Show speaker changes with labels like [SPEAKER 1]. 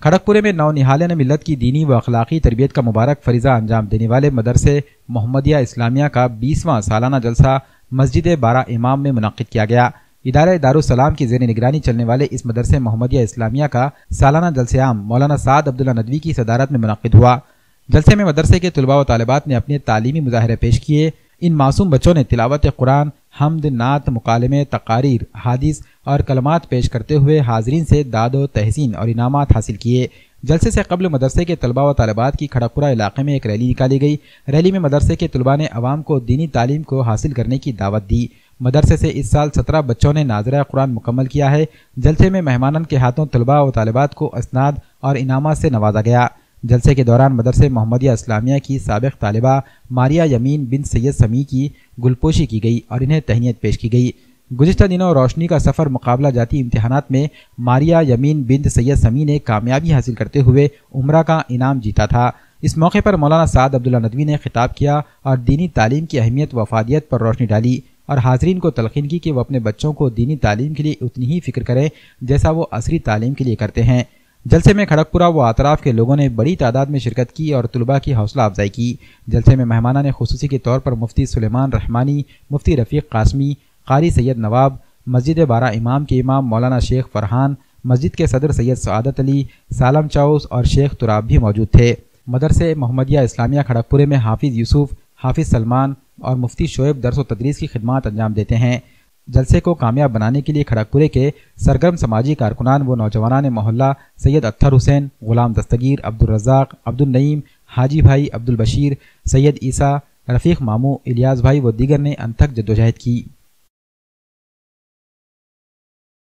[SPEAKER 1] کھڑگپورے میں نونہالین ملت کی دینی و اخلاقی تربیت کا مبارک فریضہ انجام دینے والے مدرسے محمدیہ اسلامیہ کا 20واں سالانہ جلسہ مسجد بارہ امام میں منعقد کیا گیا۔ ادارہ دارالسلام کی زیر نگرانی چلنے والے اس مدرسے محمدیہ اسلامیہ کا سالانہ جلسہ عام مولانا سعد عبداللہ ندوی کی صدارت میں منعقد ہوا۔ جلسے میں مدرسے کے طلباء و طالبات نے اپنے تعلیمی مظاہرے پیش کیے۔ ان معصوم بچوں نے تلاوت قرآن، حمد، نعت، مکالمے، تقاریر، حدیث اور کلمات پیش کرتے ہوئے حاضرین سے داد و تحسین اور انعامات حاصل کیے۔ جلسے سے قبل مدرسے کے طلباء و طالبات کی کھڑگپورہ علاقے میں ایک ریلی نکالی گئی۔ ریلی میں مدرسے کے طلباء نے عوام کو دینی تعلیم کو حاصل کرنے کی دعوت دی۔ مدرسے سے اس سال 17 بچوں نے ناظرہ قرآن مکمل کیا ہے۔ جلسے میں مہمانان کے ہاتھوں طلباء و طالبات کو اسناد اور انعامات سے نوازا گیا۔ جلسے کے دوران مدرسے محمدیہ اسلامیہ کی سابق طالبہ ماریہ یمین بنت سید سمیع کی گلپوشی کی گئی اور انہیں تہنیت پیش کی گئی۔ گزشتہ دنوں روشنی کا سفر مقابلہ جاتی امتحانات میں ماریہ یمین بنت سید سمیع نے کامیابی حاصل کرتے ہوئے عمرہ کا انعام جیتا تھا۔ اس موقع پر مولانا سعد عبداللہ ندوی نے خطاب کیا اور دینی تعلیم کی اہمیت و افادیت پر روشنی ڈالی اور حاضرین کو تلقین کی کہ وہ اپنے بچوں کو دینی تعلیم کے لیے اتنی ہی فکر کریں جیسا وہ عصری تعلیم کے لیے کرتے ہیں۔ جلسے میں کھڑگپورہ و اطراف کے لوگوں نے بڑی تعداد میں شرکت کی اور طلباء کی حوصلہ افزائی کی۔ جلسے میں مہمانان خصوصی کے طور پر مفتی سلیمان رحمانی، مفتی رفیق قاسمی، قاری سید نواب، مسجد بارہ امام کے امام مولانا شیخ فرحان، مسجد کے صدر سید سعادت علی، سالم چاؤس اور شیخ تراب بھی موجود تھے۔ مدرسے محمدیہ اسلامیہ کھڑگپورے میں حافظ یوسف، حافظ سلمان اور مفتی شعیب درس و تدریس کی خدمات انجام دیتے ہیں۔ جلسے کو کامیاب بنانے کے لیے کھڑگپورے کے سرگرم سماجی کارکنان و نوجوانان محلہ سید اطہر حسین، غلام دستگیر، عبدالرزاق، عبدالنعیم، حاجی بھائی، عبدالبشیر، سید عیسیٰ، رفیق مامو، الیاس بھائی و دیگر نے انتھک جدوجہد کی۔